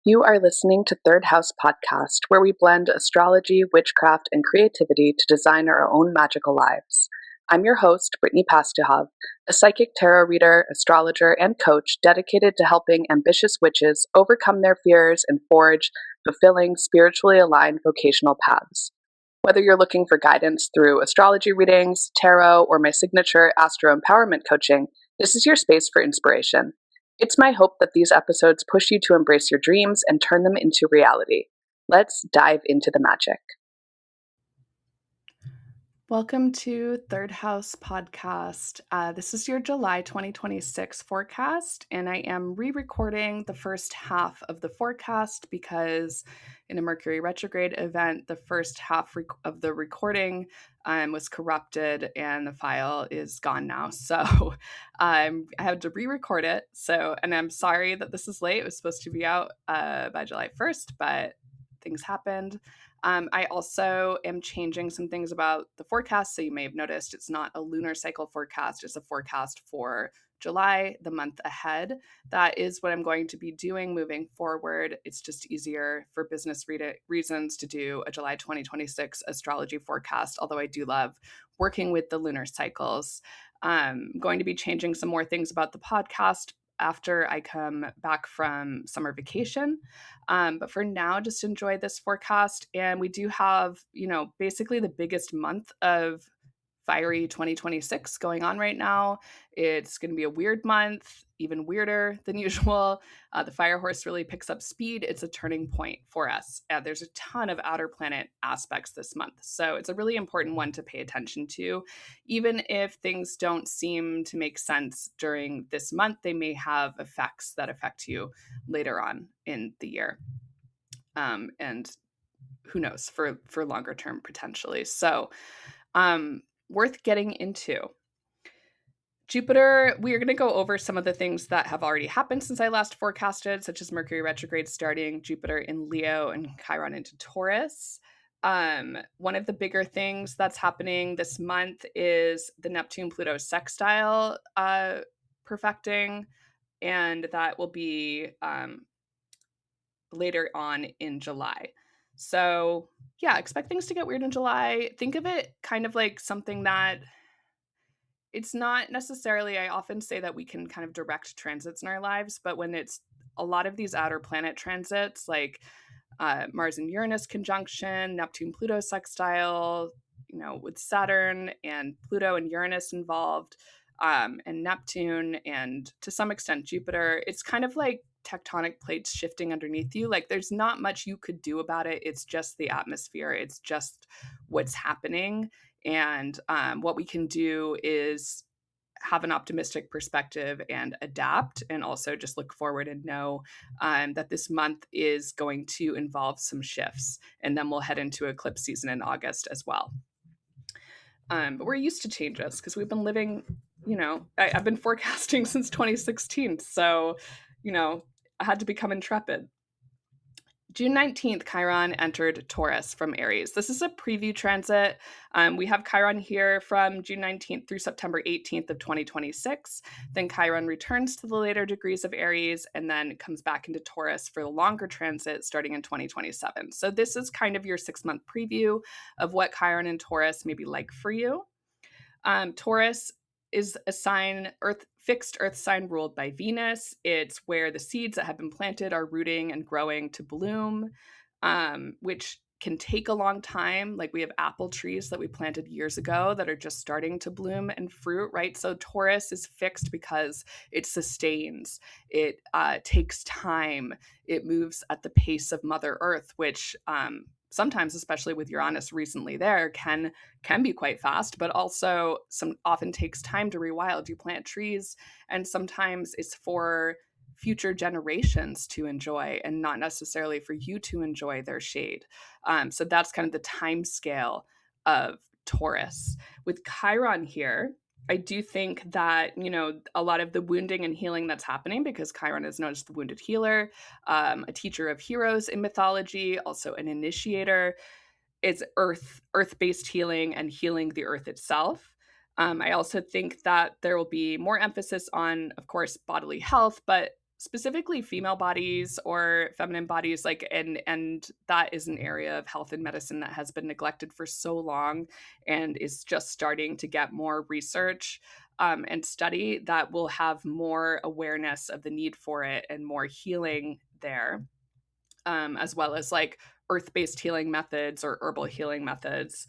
You are listening to Third House Podcast, where we blend astrology, witchcraft, and creativity to design our own magical lives. I'm your host, Brittany Pastuhov, a psychic tarot reader, astrologer, and coach dedicated to helping ambitious witches overcome their fears and forge fulfilling, spiritually aligned vocational paths. Whether you're looking for guidance through astrology readings, tarot, or my signature astro-empowerment coaching, this is your space for inspiration. It's my hope that these episodes push you to embrace your dreams and turn them into reality. Let's dive into the magic. Welcome to Third House Podcast. This is your July 2026 forecast, and I am re-recording the first half of the forecast because in a Mercury retrograde event, the first half of the recording was corrupted and the file is gone now. So I had to re-record it. And I'm sorry that this is late. It was supposed to be out by July 1st, but things happened. I also am changing some things about the forecast. So you may have noticed it's not a lunar cycle forecast, it's a forecast for July, the month ahead. That is what I'm going to be doing moving forward. It's just easier for business reasons to do a July 2026 astrology forecast, although I do love working with the lunar cycles. I'm going to be changing some more things about the podcast after I come back from summer vacation. But for now, just enjoy this forecast. And we do have, basically the biggest month of fiery 2026 going on right now. It's going to be a weird month, even weirder than usual. The fire horse really picks up speed. It's a turning point for us. There's a ton of outer planet aspects this month. So it's a really important one to pay attention to. Even if things don't seem to make sense during this month, they may have effects that affect you later on in the year. And who knows, for longer term potentially. So worth getting into. Jupiter, we are going to go over some of the things that have already happened since I last forecasted, such as Mercury retrograde starting, Jupiter in Leo, and Chiron into Taurus. One of the bigger things that's happening this month is the Neptune-Pluto sextile perfecting, and that will be later on in July. So yeah, expect things to get weird in July. Think of it kind of like something that it's not necessarily, I often say that we can kind of direct transits in our lives, but when it's a lot of these outer planet transits, like Mars and Uranus conjunction, Neptune-Pluto sextile, with Saturn and Pluto and Uranus involved, and Neptune, and to some extent Jupiter, it's kind of like tectonic plates shifting underneath you. Like there's not much you could do about it. It's just the atmosphere. It's just what's happening. And what we can do is have an optimistic perspective and adapt, and also just look forward and know that this month is going to involve some shifts. And then we'll head into eclipse season in August as well. But we're used to changes because we've been living, I've been forecasting since 2016. So, I had to become intrepid. June 19th, Chiron entered Taurus from Aries. This is a preview transit. We have Chiron here from June 19th through September 18th of 2026. Then Chiron returns to the later degrees of Aries and then comes back into Taurus for the longer transit starting in 2027. So this is kind of your 6-month preview of what Chiron and Taurus may be like for you. Taurus is a sign, fixed earth sign ruled by Venus. It's where the seeds that have been planted are rooting and growing to bloom, which can take a long time. Like we have apple trees that we planted years ago that are just starting to bloom and fruit, right? So Taurus is fixed because it sustains, it takes time, it moves at the pace of Mother Earth, which sometimes, especially with Uranus recently there, can be quite fast, but also often takes time to rewild. You plant trees, and sometimes it's for future generations to enjoy and not necessarily for you to enjoy their shade. So that's kind of the time scale of Taurus. With Chiron here, I do think that, a lot of the wounding and healing that's happening, because Chiron is known as the wounded healer, a teacher of heroes in mythology, also an initiator, is earth-based healing and healing the earth itself. I also think that there will be more emphasis on, of course, bodily health, but specifically female bodies or feminine bodies, like, and that is an area of health and medicine that has been neglected for so long and is just starting to get more research and study that will have more awareness of the need for it and more healing there, as well as like earth-based healing methods or herbal healing methods.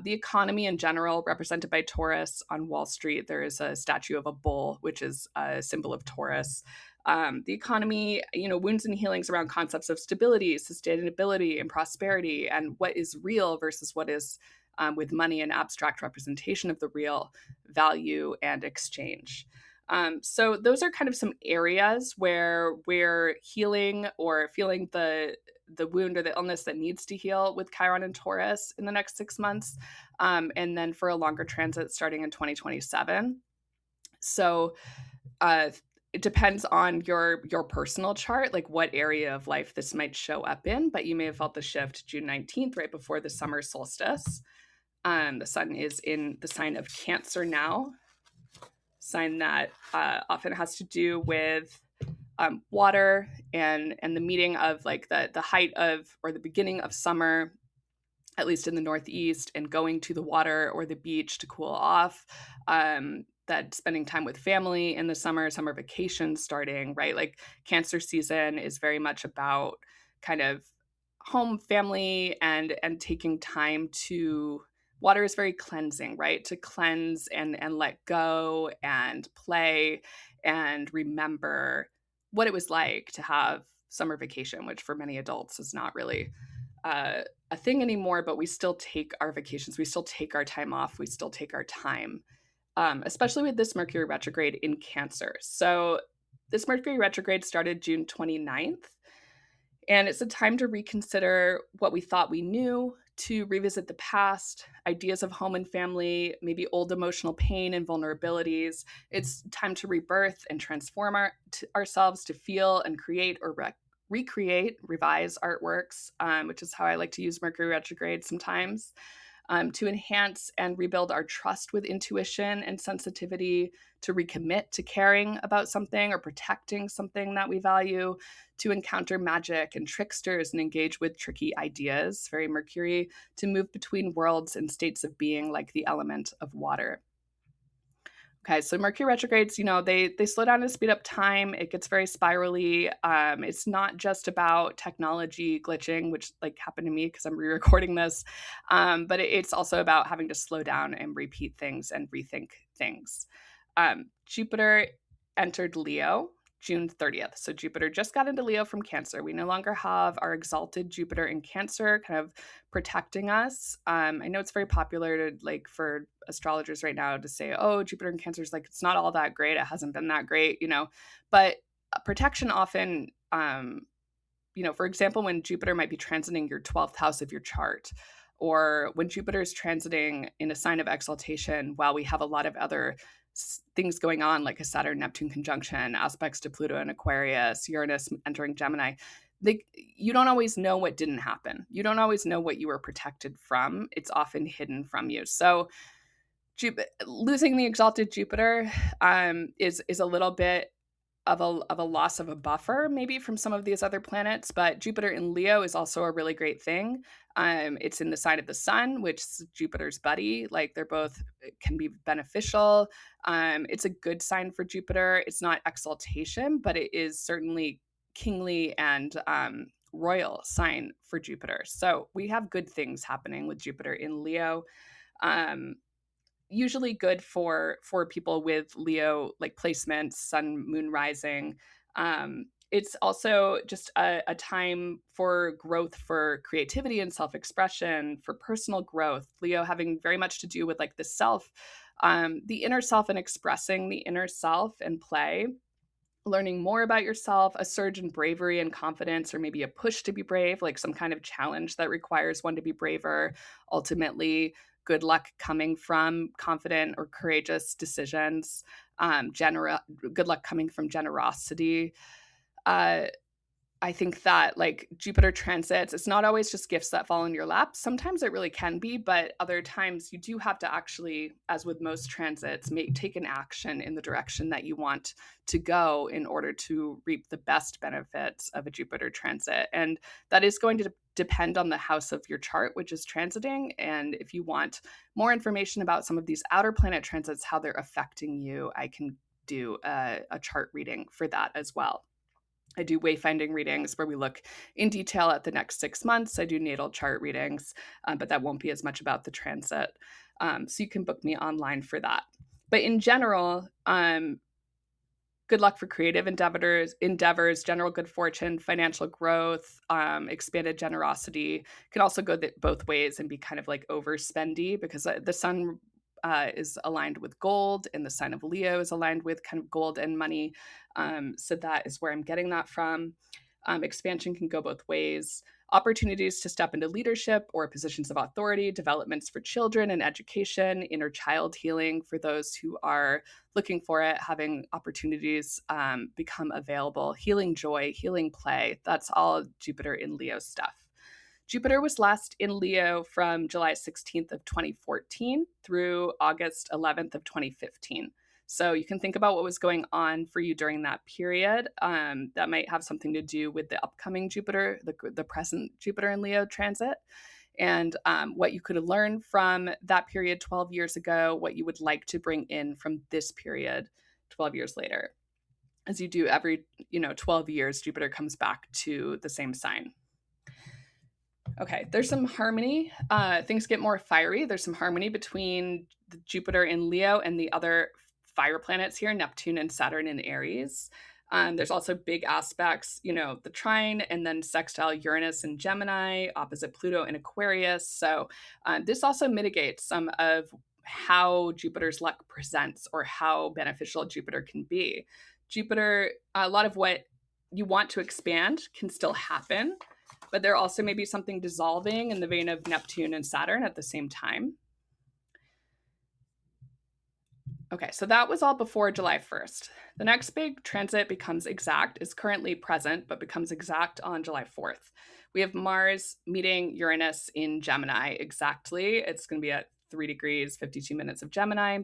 The economy in general, represented by Taurus on Wall Street, there is a statue of a bull, which is a symbol of Taurus. The economy, wounds and healings around concepts of stability, sustainability, and prosperity, and what is real versus what is with money and abstract representation of the real, value and exchange. So those are kind of some areas where we're healing or feeling the wound or the illness that needs to heal with Chiron and Taurus in the next 6 months, and then for a longer transit starting in 2027. So it depends on your personal chart, like what area of life this might show up in, but you may have felt the shift June 19th, right before the summer solstice. The sun is in the sign of Cancer now, sign that often has to do with water and the meeting of like the height of or the beginning of summer, at least in the Northeast, and going to the water or the beach to cool off. That spending time with family in the summer vacations starting, right? Like Cancer season is very much about kind of home, family, and taking time to. Water is very cleansing, right? To cleanse and let go and play and remember what it was like to have summer vacation, which for many adults is not really a thing anymore, but we still take our vacations, we still take our time off, we still take our time, especially with this Mercury retrograde in Cancer. So this Mercury retrograde started June 29th, and it's a time to reconsider what we thought we knew, to revisit the past, ideas of home and family, maybe old emotional pain and vulnerabilities. It's time to rebirth and transform ourselves, to feel and create or recreate, revise artworks, which is how I like to use Mercury retrograde sometimes, to enhance and rebuild our trust with intuition and sensitivity, to recommit to caring about something or protecting something that we value, to encounter magic and tricksters and engage with tricky ideas, very Mercury, to move between worlds and states of being like the element of water. Okay, so Mercury retrogrades, they slow down and speed up time. It gets very spirally. It's not just about technology glitching, which like happened to me because I'm re-recording this, but it's also about having to slow down and repeat things and rethink things. Jupiter entered Leo June 30th. So Jupiter just got into Leo from Cancer. We no longer have our exalted Jupiter in Cancer kind of protecting us. I know it's very popular to like for astrologers right now to say, oh, Jupiter in Cancer is like, it's not all that great. It hasn't been that great, but protection often, for example, when Jupiter might be transiting your 12th house of your chart, or when Jupiter is transiting in a sign of exaltation while we have a lot of other things going on, like a Saturn-Neptune conjunction, aspects to Pluto and Aquarius, Uranus entering Gemini, you don't always know what didn't happen. You don't always know what you were protected from. It's often hidden from you. So losing the exalted Jupiter is a little bit of a loss of a buffer, maybe from some of these other planets, but Jupiter in Leo is also a really great thing. It's in the sign of the sun, which is Jupiter's buddy. Like they're both can be beneficial. It's a good sign for Jupiter. It's not exaltation, but it is certainly kingly and royal sign for Jupiter. So we have good things happening with Jupiter in Leo. Usually good for people with Leo like placements, sun, moon rising. It's also just a time for growth, for creativity and self-expression, for personal growth. Leo having very much to do with like the self, the inner self and expressing the inner self and play, learning more about yourself, a surge in bravery and confidence, or maybe a push to be brave, like some kind of challenge that requires one to be braver. Ultimately, good luck coming from confident or courageous decisions. Good luck coming from generosity. I think that like Jupiter transits, it's not always just gifts that fall in your lap. Sometimes it really can be, but other times you do have to actually, as with most transits, take an action in the direction that you want to go in order to reap the best benefits of a Jupiter transit. And that is going to depend on the house of your chart, which is transiting. And if you want more information about some of these outer planet transits, how they're affecting you, I can do a chart reading for that as well. I do wayfinding readings where we look in detail at the next 6 months. I do natal chart readings, but that won't be as much about the transit. So you can book me online for that. But in general, good luck for creative endeavors, general good fortune, financial growth, expanded generosity. Can also go both ways and be kind of like overspendy because the sun is aligned with gold and the sign of Leo is aligned with kind of gold and money. So that is where I'm getting that from. Expansion can go both ways. Opportunities to step into leadership or positions of authority, developments for children and education, inner child healing for those who are looking for it, having opportunities become available, healing joy, healing play. That's all Jupiter in Leo stuff. Jupiter was last in Leo from July 16th of 2014 through August 11th of 2015. So you can think about what was going on for you during that period. That might have something to do with the upcoming Jupiter, the present Jupiter in Leo transit, and what you could learn from that period 12 years ago, what you would like to bring in from this period 12 years later. As you do every 12 years, Jupiter comes back to the same sign. Okay, there's some harmony. Things get more fiery. There's some harmony between the Jupiter in Leo and the other fire planets here, Neptune and Saturn in Aries. There's also big aspects, the trine and then sextile Uranus and Gemini, opposite Pluto in Aquarius. So this also mitigates some of how Jupiter's luck presents or how beneficial Jupiter can be. Jupiter, a lot of what you want to expand can still happen, but there also may be something dissolving in the vein of Neptune and Saturn at the same time. Okay, so that was all before July 1st. The next big transit becomes exact, is currently present, but becomes exact on July 4th. We have Mars meeting Uranus in Gemini exactly. It's going to be at 3 degrees, 52 minutes of Gemini.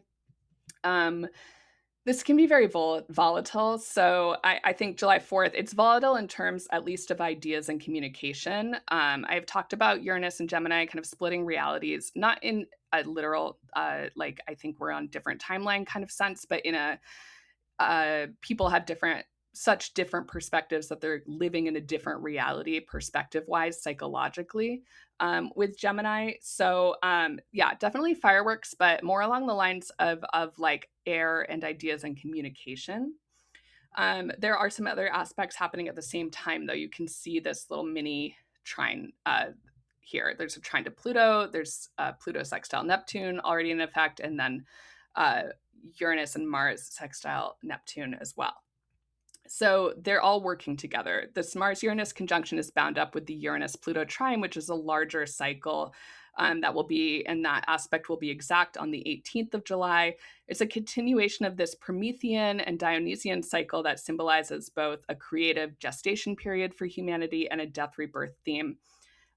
This can be very volatile. So I think July 4th, it's volatile in terms at least of ideas and communication. I've talked about Uranus and Gemini kind of splitting realities, not in a literal, like I think we're on different timeline kind of sense, but in a people have such different perspectives that they're living in a different reality perspective-wise, psychologically, with Gemini. So yeah, definitely fireworks, but more along the lines of like air and ideas and communication. There are some other aspects happening at the same time, though. You can see this little mini trine here. There's a trine to Pluto. There's Pluto sextile Neptune already in effect, and then Uranus and Mars sextile Neptune as well. So they're all working together. This Mars-Uranus conjunction is bound up with the Uranus-Pluto trine, which is a larger cycle that will be, and that aspect will be exact on the 18th of July. It's a continuation of this Promethean and Dionysian cycle that symbolizes both a creative gestation period for humanity and a death rebirth theme.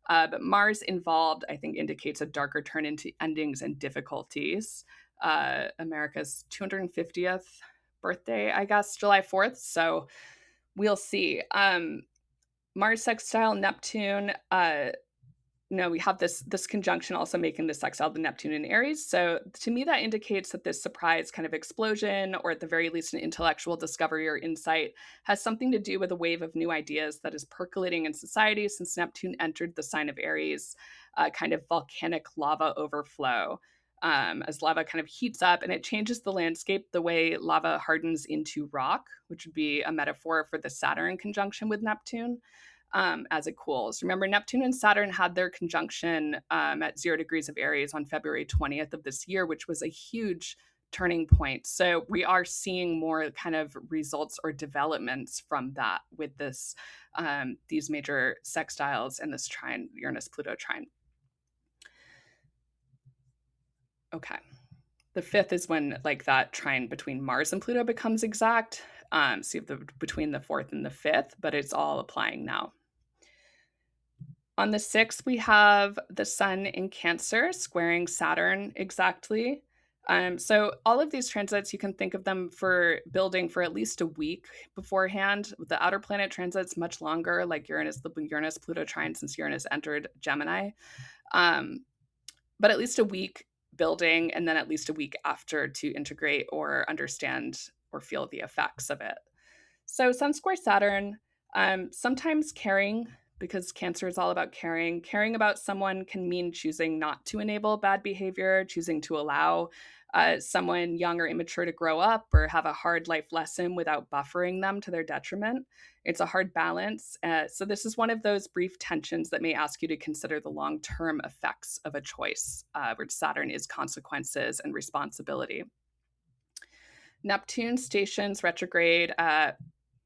But Mars involved, I think, indicates a darker turn into endings and difficulties. America's 250th birthday, I guess, July 4th. So we'll see. Mars sextile Neptune. We have this conjunction also making the sextile to Neptune in Aries. So to me, that indicates that this surprise kind of explosion, or at the very least, an intellectual discovery or insight, has something to do with a wave of new ideas that is percolating in society since Neptune entered the sign of Aries, kind of volcanic lava overflow. As lava kind of heats up and it changes the landscape the way lava hardens into rock, which would be a metaphor for the Saturn conjunction with Neptune as it cools. Remember, Neptune and Saturn had their conjunction at 0 degrees of Aries on February 20th of this year, which was a huge turning point. So we are seeing more kind of results or developments from that with this these major sextiles and this trine, Uranus-Pluto trine. Okay. The 5th is when like that trine between Mars and Pluto becomes exact. So you have between the 4th and the 5th, but it's all applying now. On the 6th, we have the Sun in Cancer squaring Saturn exactly. So all of these transits, you can think of them for building for at least a week beforehand. The outer planet transits much longer, like Uranus-Pluto trine, since Uranus entered Gemini. But at least a week building, and then at least a week after to integrate or understand or feel the effects of it. So Sun square Saturn, sometimes caring, because Cancer is all about caring. Caring about someone can mean choosing not to enable bad behavior, choosing to allow someone young or immature to grow up or have a hard life lesson without buffering them to their detriment. It's a hard balance. So this is one of those brief tensions that may ask you to consider the long-term effects of a choice, where Saturn is consequences and responsibility. Neptune stations retrograde at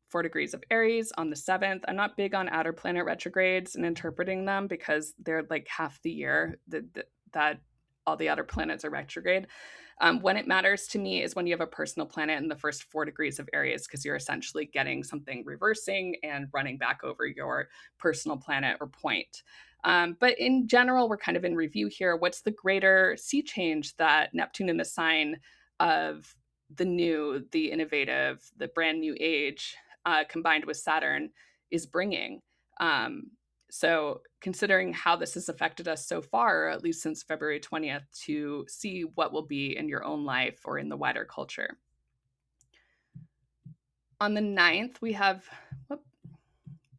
4 degrees of Aries on the 7th. I'm not big on outer planet retrogrades and interpreting them because they're like half the year that all the outer planets are retrograde. When it matters to me is when you have a personal planet in the first 4 degrees of Aries, because you're essentially getting something reversing and running back over your personal planet or point. But in general, we're kind of in review here. What's the greater sea change that Neptune in the sign of the new, the innovative, the brand new age, combined with Saturn, is bringing? So considering how this has affected us so far, at least since February 20th, to see what will be in your own life or in the wider culture. On the 9th, we have,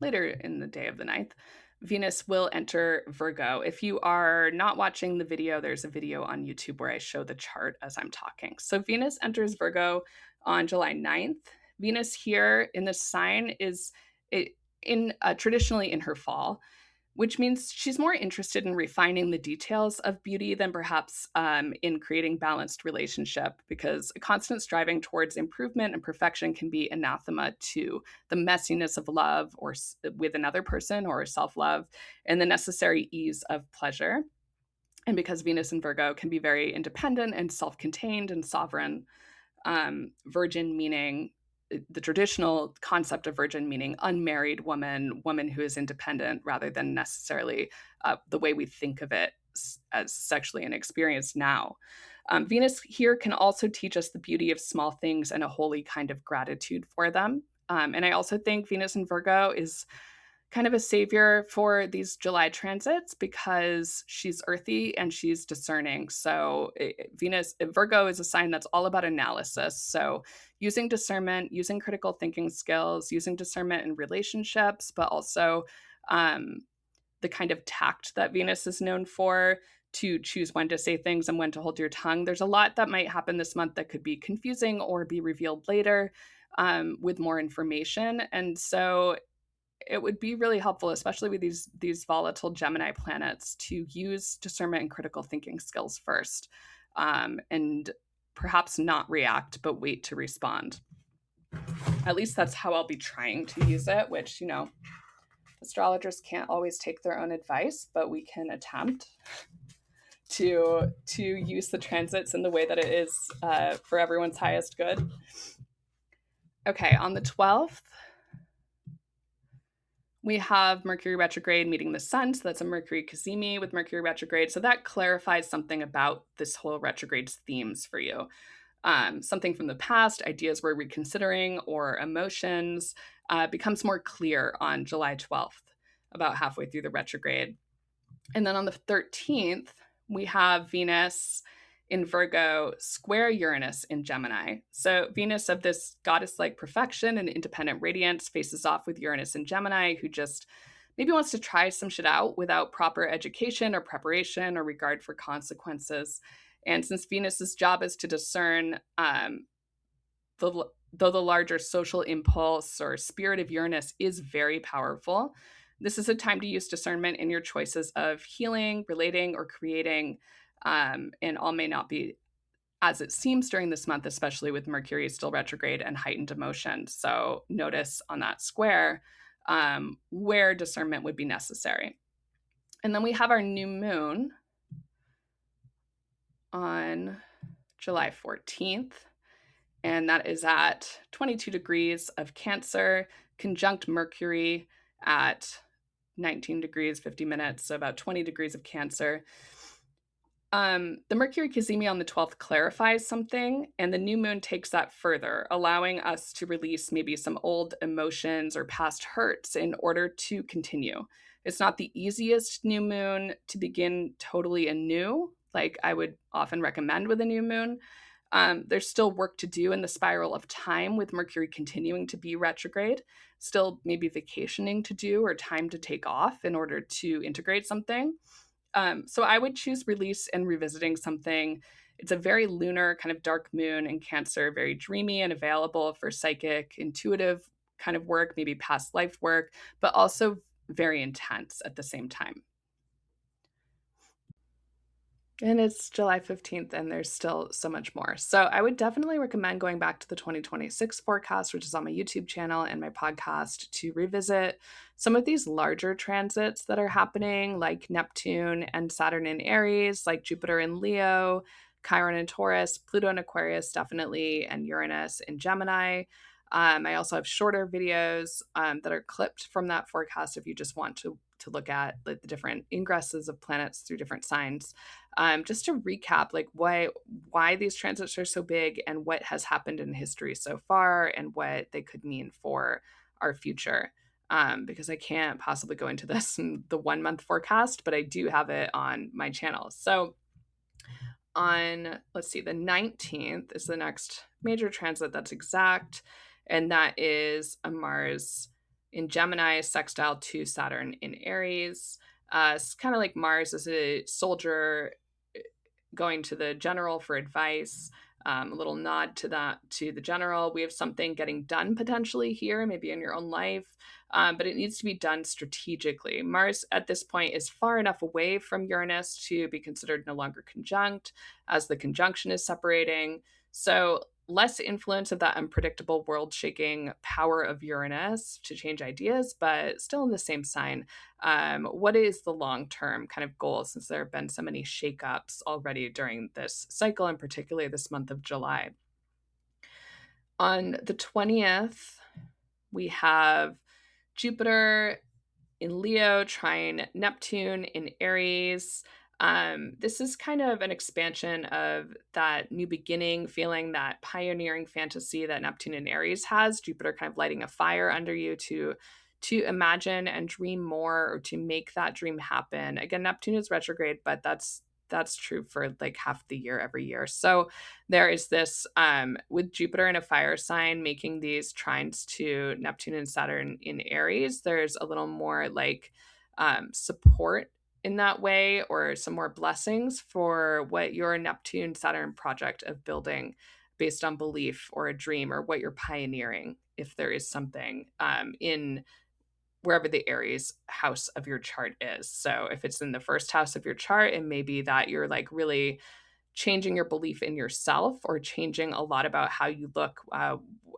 later in the day of the 9th, Venus will enter Virgo. If you are not watching the video, there's a video on YouTube where I show the chart as I'm talking. So Venus enters Virgo on July 9th. Venus here in this sign is traditionally in her fall, which means she's more interested in refining the details of beauty than perhaps in creating balanced relationship, because a constant striving towards improvement and perfection can be anathema to the messiness of love or with another person or self-love and the necessary ease of pleasure. And because Venus in Virgo can be very independent and self-contained and sovereign, virgin meaning the traditional concept of virgin meaning unmarried woman who is independent, rather than necessarily the way we think of it as sexually inexperienced now. Venus here can also teach us the beauty of small things and a holy kind of gratitude for them. And I also think Venus in Virgo is kind of a savior for these July transits because she's earthy and she's discerning. So Virgo is a sign that's all about analysis. So using discernment, using critical thinking skills, using discernment in relationships, but also the kind of tact that Venus is known for, to choose when to say things and when to hold your tongue. There's a lot that might happen this month that could be confusing or be revealed later with more information. And so it would be really helpful, especially with these volatile Gemini planets, to use discernment and critical thinking skills first, and perhaps not react, but wait to respond. At least that's how I'll be trying to use it, which, astrologers can't always take their own advice, but we can attempt to use the transits in the way that it is for everyone's highest good. Okay, on the 12th, we have Mercury retrograde meeting the Sun. So that's a Mercury cazimi with Mercury retrograde. So that clarifies something about this whole retrograde's themes for you. Something from the past, ideas we're reconsidering, or emotions becomes more clear on July 12th, about halfway through the retrograde. And then on the 13th, we have Venus in Virgo square Uranus in Gemini. So Venus, of this goddess-like perfection and independent radiance, faces off with Uranus in Gemini, who just maybe wants to try some shit out without proper education or preparation or regard for consequences. And since Venus's job is to discern, though the larger social impulse or spirit of Uranus is very powerful, this is a time to use discernment in your choices of healing, relating, or creating. And all may not be as it seems during this month, especially with Mercury still retrograde and heightened emotion. So notice on that square where discernment would be necessary. And then we have our new moon on July 14th. and that is at 22 degrees of Cancer, conjunct Mercury at 19 degrees, 50 minutes, so about 20 degrees of Cancer. The Mercury cazimi on the 12th clarifies something, and the new moon takes that further, allowing us to release maybe some old emotions or past hurts in order to continue. It's not the easiest new moon to begin totally anew, like I would often recommend with a new moon. There's still work to do in the spiral of time with Mercury continuing to be retrograde, still maybe vacationing to do or time to take off in order to integrate something. So I would choose release and revisiting something. It's a very lunar, kind of dark moon in Cancer, very dreamy and available for psychic, intuitive kind of work, maybe past life work, but also very intense at the same time. And it's July 15th, and there's still so much more. So I would definitely recommend going back to the 2026 forecast, which is on my YouTube channel and my podcast, to revisit some of these larger transits that are happening, like Neptune and Saturn in Aries, like Jupiter in Leo, Chiron in Taurus, Pluto in Aquarius, definitely, and Uranus in Gemini. I also have shorter videos that are clipped from that forecast if you just want to look at like the different ingresses of planets through different signs. Just to recap, like why these transits are so big and what has happened in history so far and what they could mean for our future. Because I can't possibly go into this in the 1 month forecast, but I do have it on my channel. So on, let's see, the 19th is the next major transit that's exact, and that is a Mars in Gemini sextile to Saturn in Aries. It's kind of like Mars is a soldier going to the general for advice. A little nod to that, to the general. We have something getting done potentially here, maybe in your own life, but it needs to be done strategically. Mars at this point is far enough away from Uranus to be considered no longer conjunct, as the conjunction is separating. So less influence of that unpredictable world-shaking power of Uranus to change ideas, but still in the same sign. What is the long-term kind of goal, since there have been so many shakeups already during this cycle, and particularly this month of July? On the 20th, we have Jupiter in Leo, trine Neptune in Aries. This is kind of an expansion of that new beginning feeling, that pioneering fantasy that Neptune in Aries has. Jupiter kind of lighting a fire under you to imagine and dream more, or to make that dream happen. Again, Neptune is retrograde, but that's true for like half the year every year. So there is this with Jupiter in a fire sign making these trines to Neptune and Saturn in Aries, there's a little more like support in that way, or some more blessings for what your Neptune Saturn project of building based on belief or a dream, or what you're pioneering, if there is something in wherever the Aries house of your chart is. So if it's in the first house of your chart, it may be that you're like really changing your belief in yourself, or changing a lot about how you look,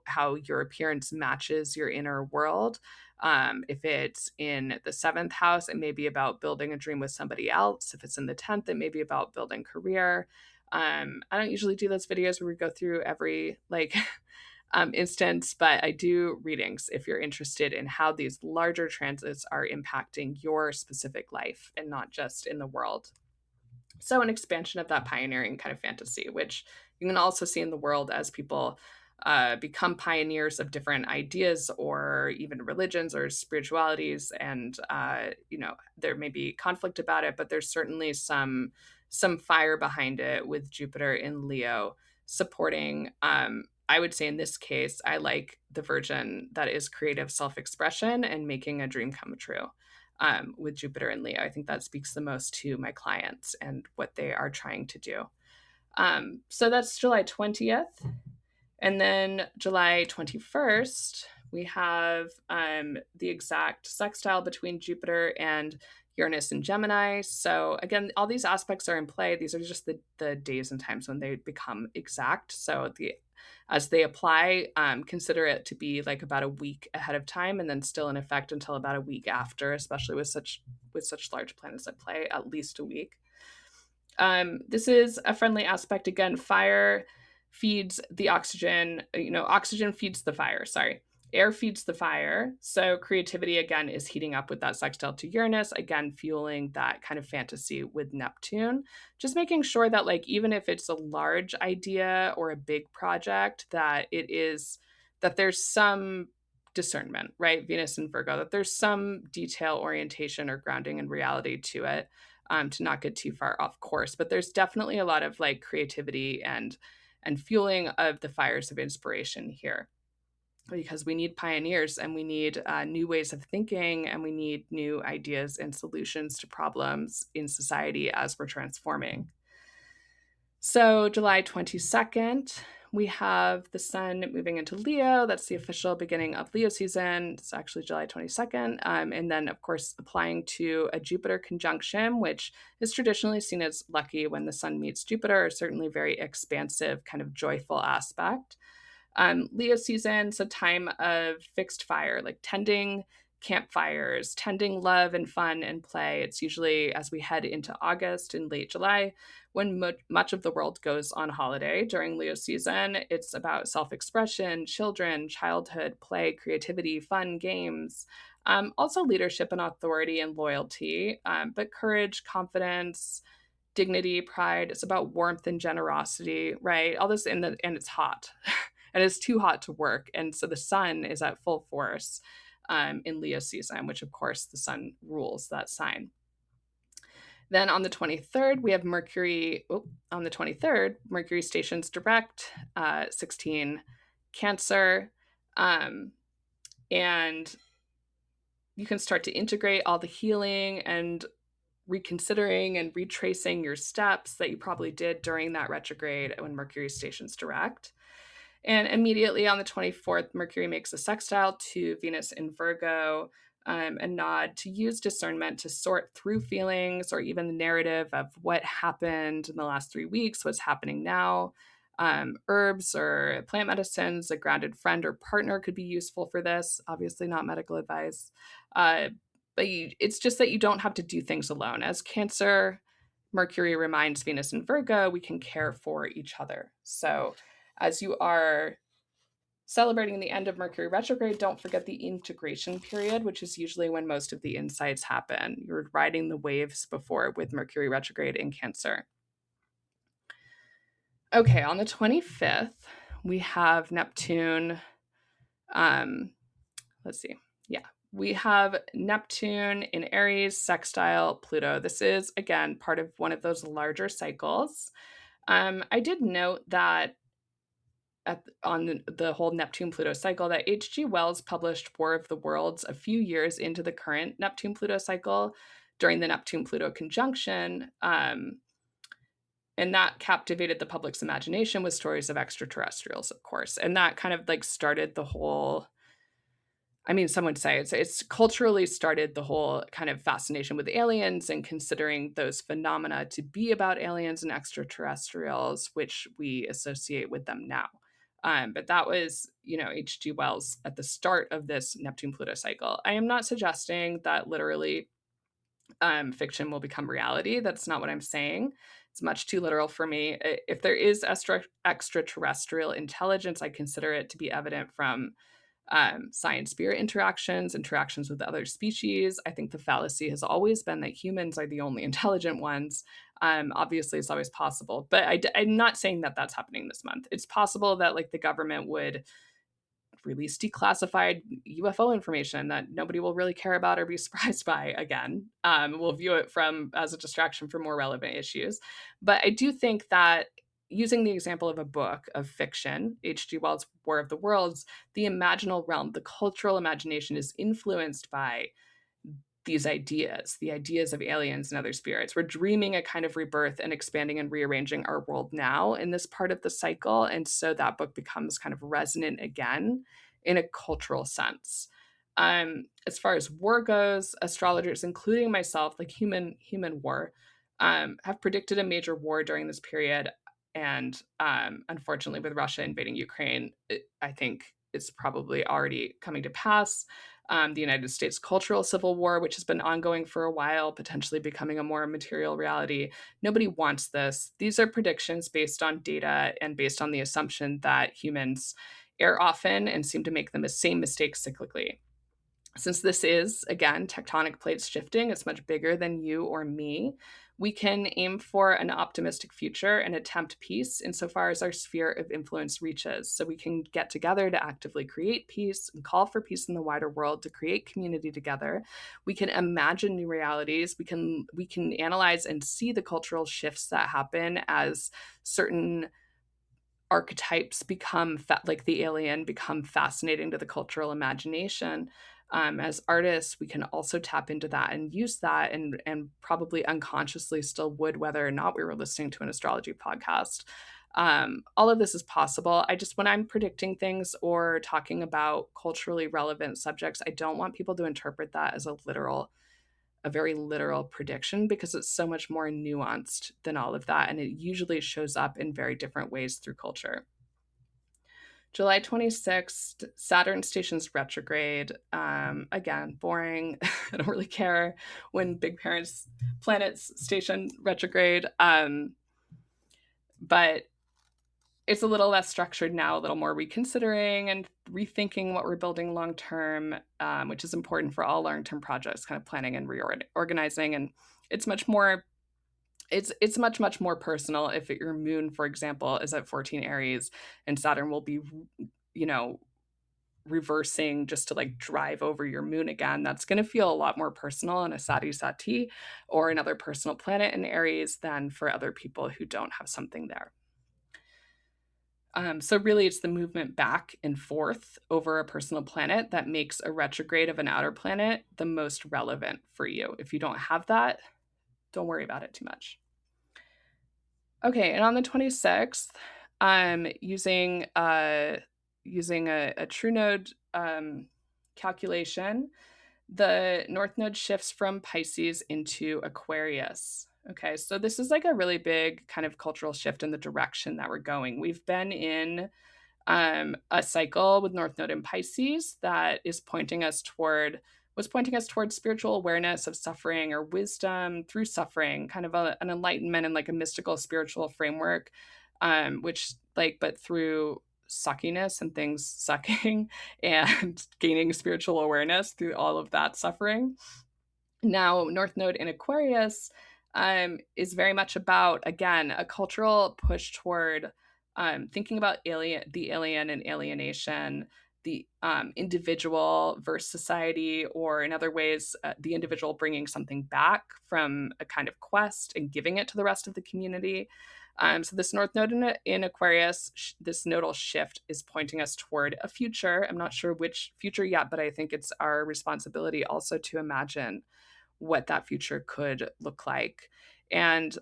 how your appearance matches your inner world. If it's in the 7th house, it may be about building a dream with somebody else. If it's in the 10th, it may be about building career. I don't usually do those videos where we go through every like instance, but I do readings if you're interested in how these larger transits are impacting your specific life and not just in the world. So an expansion of that pioneering kind of fantasy, which you can also see in the world as people become pioneers of different ideas, or even religions or spiritualities. And, there may be conflict about it, but there's certainly some fire behind it with Jupiter in Leo supporting. I would say in this case, I like the version that is creative self-expression and making a dream come true. With Jupiter and Leo, I think that speaks the most to my clients and what they are trying to do. So that's July 20th. And then July 21st, we have the exact sextile between Jupiter and Uranus and Gemini. So again, all these aspects are in play. These are just the days and times when they become exact. So as they apply, consider it to be like about a week ahead of time, and then still in effect until about a week after, especially with such large planets at play, at least a week. This is a friendly aspect. Again, fire feeds the oxygen, oxygen feeds the fire, sorry. Air feeds the fire. So creativity, again, is heating up with that sextile to Uranus, again, fueling that kind of fantasy with Neptune. Just making sure that, like, even if it's a large idea or a big project, that there's some discernment, right? Venus and Virgo, that there's some detail orientation or grounding in reality to it, to not get too far off course. But there's definitely a lot of like creativity and fueling of the fires of inspiration here, because we need pioneers and we need new ways of thinking, and we need new ideas and solutions to problems in society as we're transforming. So July 22nd, we have the sun moving into Leo. That's the official beginning of Leo season. It's actually July 22nd. And then, of course, applying to a Jupiter conjunction, which is traditionally seen as lucky when the sun meets Jupiter, or certainly very expansive, kind of joyful aspect. Leo season is a time of fixed fire, like tending campfires, tending love and fun and play. It's usually as we head into August and late July, when much of the world goes on holiday during Leo season. It's about self-expression, children, childhood, play, creativity, fun, games, also leadership and authority and loyalty, but courage, confidence, dignity, pride. It's about warmth and generosity, right? All this, and it's hot. And it's too hot to work. And so the sun is at full force in Leo season, which of course the sun rules that sign. Then on the 23rd, we have Mercury. On the 23rd, Mercury stations direct, 16 Cancer. And you can start to integrate all the healing and reconsidering and retracing your steps that you probably did during that retrograde when Mercury stations direct. And immediately on the 24th, Mercury makes a sextile to Venus in Virgo, a nod to use discernment to sort through feelings or even the narrative of what happened in the last 3 weeks, what's happening now. Herbs or plant medicines, a grounded friend or partner could be useful for this. Obviously, not medical advice. But it's just that you don't have to do things alone. As Cancer, Mercury reminds Venus in Virgo, we can care for each other. So as you are celebrating the end of Mercury retrograde, don't forget the integration period, which is usually when most of the insights happen. You're riding the waves before with Mercury retrograde in Cancer. Okay, on the 25th, we have Neptune. Let's see. Yeah, we have Neptune in Aries, sextile Pluto. This is, again, part of one of those larger cycles. I did note that on the whole Neptune-Pluto cycle that H.G. Wells published War of the Worlds a few years into the current Neptune-Pluto cycle during the Neptune-Pluto conjunction. And that captivated the public's imagination with stories of extraterrestrials, of course. And that kind of like started the whole, I mean, some would say it's culturally started the whole kind of fascination with aliens and considering those phenomena to be about aliens and extraterrestrials, which we associate with them now. But that was, H.G. Wells at the start of this Neptune-Pluto cycle. I am not suggesting that literally fiction will become reality. That's not what I'm saying. It's much too literal for me. If there is extraterrestrial intelligence, I consider it to be evident from science-spirit interactions with other species. I think the fallacy has always been that humans are the only intelligent ones. Obviously, it's always possible, but I'm not saying that that's happening this month. It's possible that like the government would release declassified UFO information that nobody will really care about or be surprised by again. We'll view it as a distraction for more relevant issues. But I do think that using the example of a book of fiction, H.G. Wells' War of the Worlds, the imaginal realm, the cultural imagination is influenced by these ideas, the ideas of aliens and other spirits. We're dreaming a kind of rebirth and expanding and rearranging our world now in this part of the cycle. And so that book becomes kind of resonant again in a cultural sense. As far as war goes, astrologers, including myself, like human war, have predicted a major war during this period. And unfortunately, with Russia invading Ukraine, I think it's probably already coming to pass. The United States cultural civil war, which has been ongoing for a while, potentially becoming a more material reality. Nobody wants this. These are predictions based on data and based on the assumption that humans err often and seem to make the same mistakes cyclically. Since this is, again, tectonic plates shifting, it's much bigger than you or me. We can aim for an optimistic future and attempt peace insofar as our sphere of influence reaches. So we can get together to actively create peace and call for peace in the wider world, to create community together. We can imagine new realities. We can analyze and see the cultural shifts that happen as certain archetypes become like the alien become fascinating to the cultural imagination. As artists, we can also tap into that and use that, and probably unconsciously still would, whether or not we were listening to an astrology podcast. All of this is possible. When I'm predicting things or talking about culturally relevant subjects, I don't want people to interpret that as a very literal prediction, because it's so much more nuanced than all of that. And it usually shows up in very different ways through culture. July 26th, Saturn stations retrograde. Again, boring. I don't really care when big planets station retrograde. But it's a little less structured now, a little more reconsidering and rethinking what we're building long term, which is important for all long term projects, kind of planning and reorganizing. And it's much more much more personal if your moon, for example, is at 14 Aries and Saturn will be, reversing just to like drive over your moon again. That's going to feel a lot more personal on a Sati or another personal planet in Aries than for other people who don't have something there. So really, it's the movement back and forth over a personal planet that makes a retrograde of an outer planet the most relevant for you. If you don't have that, don't worry about it too much. Okay, and on the 26th, I'm using a true node calculation. The North Node shifts from Pisces into Aquarius. Okay, so this is like a really big kind of cultural shift in the direction that we're going. We've been in a cycle with North Node in Pisces that was pointing us toward spiritual awareness of suffering or wisdom through suffering, kind of an enlightenment and like a mystical spiritual framework, but through suckiness and things sucking and gaining spiritual awareness through all of that suffering. Now, North Node in Aquarius is very much about, again, a cultural push toward thinking about the alien and alienation, the individual versus society, or in other ways, the individual bringing something back from a kind of quest and giving it to the rest of the community. So this North Node in Aquarius, this nodal shift is pointing us toward a future. I'm not sure which future yet, but I think it's our responsibility also to imagine what that future could look like. And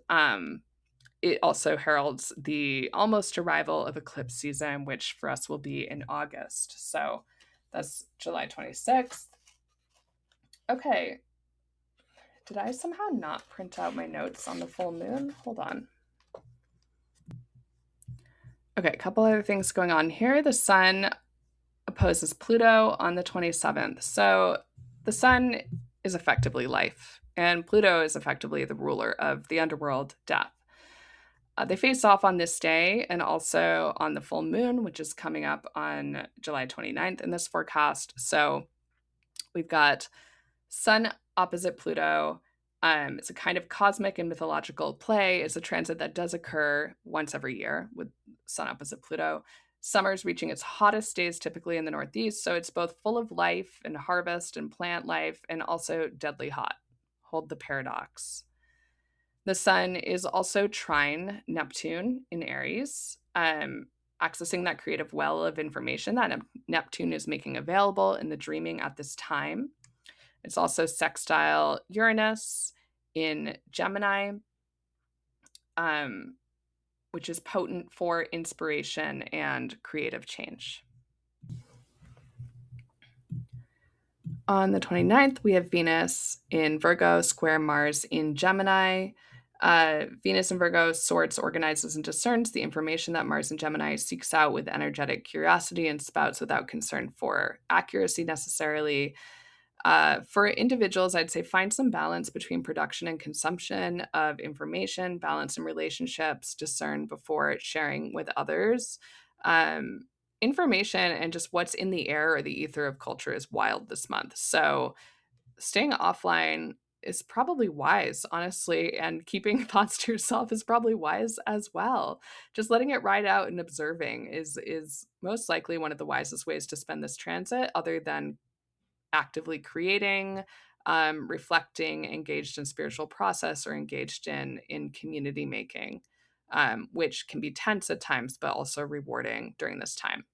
it also heralds the almost arrival of eclipse season, which for us will be in August. So that's July 26th. Okay. Did I somehow not print out my notes on the full moon? Hold on. Okay, a couple other things going on here. The sun opposes Pluto on the 27th. So the sun is effectively life, and Pluto is effectively the ruler of the underworld, death. They face off on this day and also on the full moon, which is coming up on July 29th in this forecast. So we've got sun opposite Pluto. It's a kind of cosmic and mythological play. It's a transit that does occur once every year with sun opposite Pluto. Summer's reaching its hottest days typically in the Northeast, so it's both full of life and harvest and plant life and also deadly hot. Hold the paradox. The sun is also trine Neptune in Aries, accessing that creative well of information that Neptune is making available in the dreaming at this time. It's also sextile Uranus in Gemini, which is potent for inspiration and creative change. On the 29th, we have Venus in Virgo, square Mars in Gemini. Venus in Virgo sorts, organizes, and discerns the information that Mars in Gemini seeks out with energetic curiosity and spouts without concern for accuracy necessarily. For individuals, I'd say find some balance between production and consumption of information, balance in relationships, discern before sharing with others. Um, Information and just what's in the air or the ether of culture is wild this month. So staying offline is probably wise, honestly, and keeping thoughts to yourself is probably wise as well. Just letting it ride out and observing is most likely one of the wisest ways to spend this transit, other than actively creating, reflecting, engaged in spiritual process, or engaged in community making, which can be tense at times, but also rewarding during this time.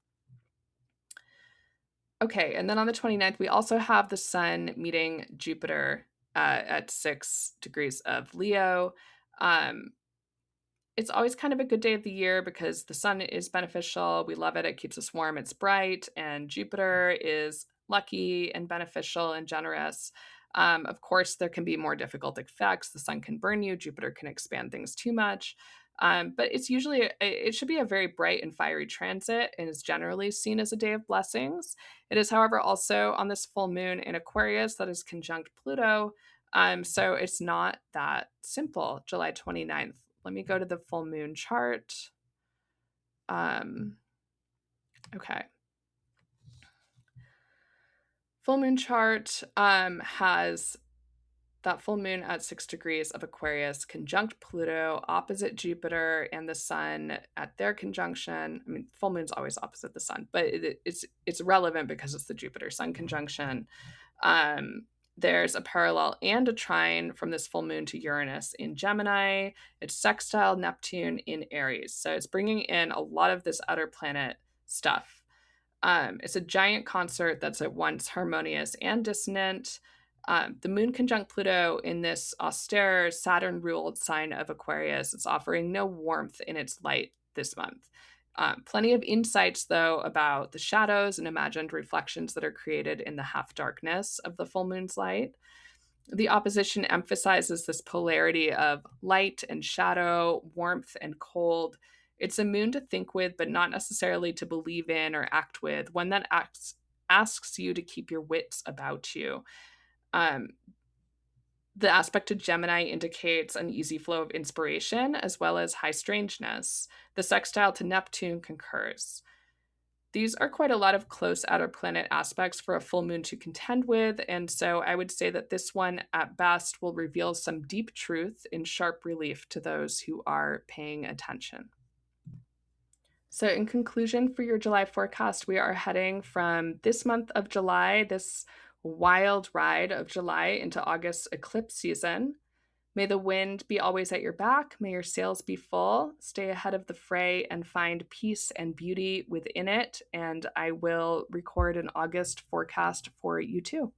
Okay, and then on the 29th, we also have the sun meeting Jupiter at 6 degrees of Leo. Um, it's always kind of a good day of the year because the sun is beneficial. We love it. It keeps us warm. It's bright. And Jupiter is lucky and beneficial and generous. Of course, there can be more difficult effects. The sun can burn you. Jupiter can expand things too much. But it should be a very bright and fiery transit and is generally seen as a day of blessings. It is, however, also on this full moon in Aquarius that is conjunct Pluto. So it's not that simple, July 29th. Let me go to the full moon chart. Okay. Full moon chart has that full moon at 6 degrees of Aquarius, conjunct Pluto, opposite Jupiter and the sun at their conjunction. I mean, full moon's always opposite the sun, but it's relevant because it's the Jupiter-Sun conjunction. There's a parallel and a trine from this full moon to Uranus in Gemini. It's sextile Neptune in Aries. So it's bringing in a lot of this outer planet stuff. It's a giant concert that's at once harmonious and dissonant. The moon conjunct Pluto in this austere Saturn-ruled sign of Aquarius is offering no warmth in its light this month. Plenty of insights, though, about the shadows and imagined reflections that are created in the half darkness of the full moon's light. The opposition emphasizes this polarity of light and shadow, warmth and cold. It's a moon to think with, but not necessarily to believe in or act with, one that asks you to keep your wits about you. The aspect to Gemini indicates an easy flow of inspiration as well as high strangeness. The sextile to Neptune concurs. These are quite a lot of close outer planet aspects for a full moon to contend with, and so I would say that this one at best will reveal some deep truth in sharp relief to those who are paying attention. So in conclusion, for your July forecast, we are heading from this month of July, this wild ride of July, into August eclipse season. May the wind be always at your back. May your sails be full. Stay ahead of the fray and find peace and beauty within it. And I will record an August forecast for you too.